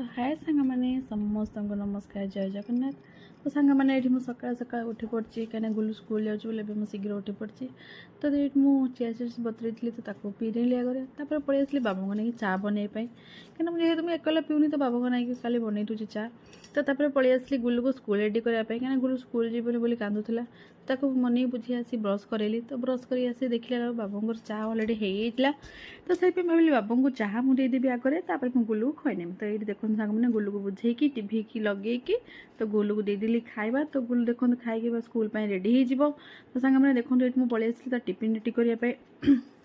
तो हाय सांग मैंने समस्त को नमस्कार जय जगन्नाथ। तो सांग मैंने ये सकाल सकाल उठी पड़ी कहीं गुलू स्कूल जाऊँ बोले शीघ्र उठी पड़ी। तो ये मुझे चिया सीड्स बतरी तो ताको पी देली आगे तापर पलि आसली बाबा नहीं चा बनवाई कहीं जेहतु मुझे एकला पीऊनी तो बाबा नहीं खाली बनई दूसरी चा। तो तापर पलि आसली गुलू को स्कूल रेडी करने कहीं गुलू स्कूल जीवन बोली कांदुला ताको मन बुझी आसी ब्रश करेली। तो ब्रश कर आसी देखला बाबा चा अलरेडी होता। तो से भाविली बाबा को चाह मुझे देदेवी आगे तापर मुझे गुलू को खुआनेमी। तो ये देखो सांग मैंने गुलू को बुझे टीवी की लगे तो गुलू को देदेली खाଇବା। तो गुलू देखो खाई स्कूल रेडी हो। तो सांग मैंने देखो ये मुझे पलि आसली टिफिन रेडी करने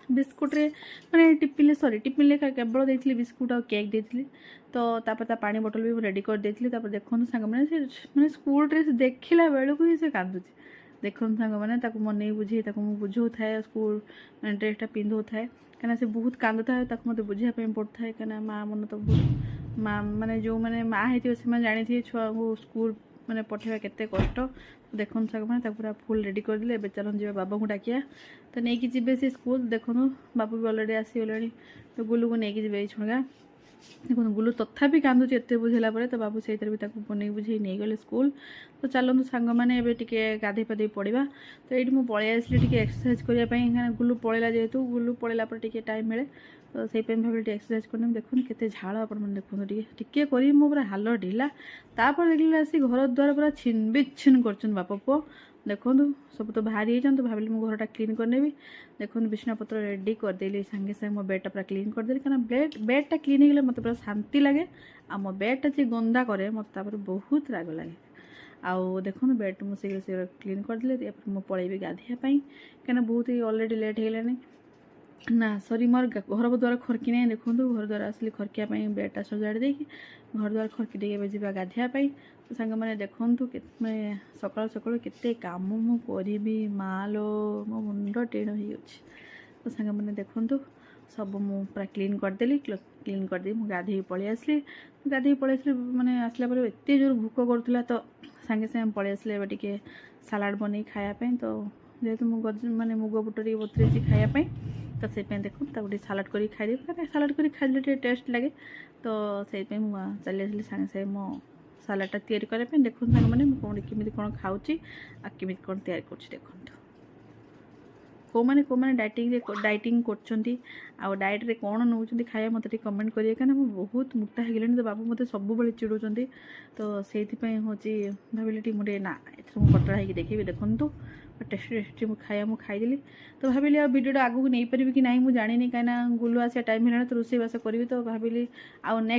बिस्कुट रे मैंने टिफिन सॉरी टिफिन केवल देती बिस्कुट और केक देती। तो तापर पानी बोतल भी रेडी कर देती। देखो सांग मैंने स्कूल ड्रेस देखला बेलू ही से कांदुची। देखो सांग मैंने मन बुझे बुझाऊ थाए स्कूल ड्रेसटा पिंधु थाए कहीं से बहुत कांदु था मत बुझापी पड़ता है कहीं माँ मन तो बहुत माँ मैंने जो मैंने माँ होती से जानी थी छुआ को स्कूल मैंने पठेवा केते कष्ट। देखो सांग मैंने पूरा फुल रेडी कर दे। ए चलन जी बाबा को डाकिया तो नहीं कि जी से स्कूल। देखो बाबू भी अलरेडी आसीगले। तो गुलू को लेकिन जी छुणगा देखो गुलू तथापि कांदुची एत बुझेला परे। तो बाबू से बन बुझे नहीं गले स्कूल। तो चलतु सांग मैंने गाधे पाधे पड़ा। तो ये मुझे पलि आसली एक्सरसाइज करने गुलू पलैला जेहेतु गुलू पलैला पर टाइम मिले। तो से भाई एक्सरसाइज करने देखो केते झाड़ आपण देखो टे कर पूरा हाल ढिला। तापर देखिए आसी घर द्वार पूरा छिन बिछिन कर बापा पुओ देखो सब तो बाहरी तो भाविली मो घरटा क्लीन करने। देखो बिछना पत्र रेडी करदेली सांगे सांगे मो बेडटा पूरा क्लीन करदेली कहीं बेडटा क्लीन हो गले मत पूरा शांति लगे। आ मो बेडटा जी गंदा करे मत बहुत राग लगे। आउ देखो बेड मुझे शीघ्र क्लीन करदे मुझे पलैबी गाधेवाई कहीं बहुत ही अलरेडी लेट होगलानी ना सॉरी मोर घर द्वार खरकी नहीं। देखो घर द्वार आसली खरकियापाई बेडटा सजाड़ी देकी घर द्वार खरकी देके जा गाधेवाई। तो सांग मैंने देखु मैं सकाल सकाल केते काम मुझे मालो मो मुंड टेढ़ हो। तो सांग मैंने देखु सब मु पूरा क्लीन करदेली क्लीन करदे मुझे गाधे पलि आसली गाधे पलि आसली मैंने आसला पर एत जोर भूक करूला। तो सांगे सांगे पलि आसले टे सालाड बन खायापी। तो जेहेतु माने मुग बुट टे बतरी खायापी तो से देखो सालाड कर खाईदेवी सालाड कर खाइले टेस्ट लगे। तो से चली आसली सांगे सांगे मो सालाडटा तैयारी करने। देखो सांग मैंने केमी कौन खाऊँ आमी कौन तैयारी कर देखो कौन कौन डाइटिंग कर डाइट्रे कौन नौ खाया मत कमेंट करेंगे कहीं बहुत मोटा हो। तो बाबू मत सब चिड़ुंट। तो से हूँ भाविली मुझे ना मुझे पतला हो देखी देखो टेस्टी टेस्टी खाया मुझे खाईदेली। तो भाविली भिडियोटा आगू नहीं पारि कि ना मुझे जानी कहीं गुलू आसा टाइम है तो रोषेईबास करी। तो भाविली आउ नेक्स्ट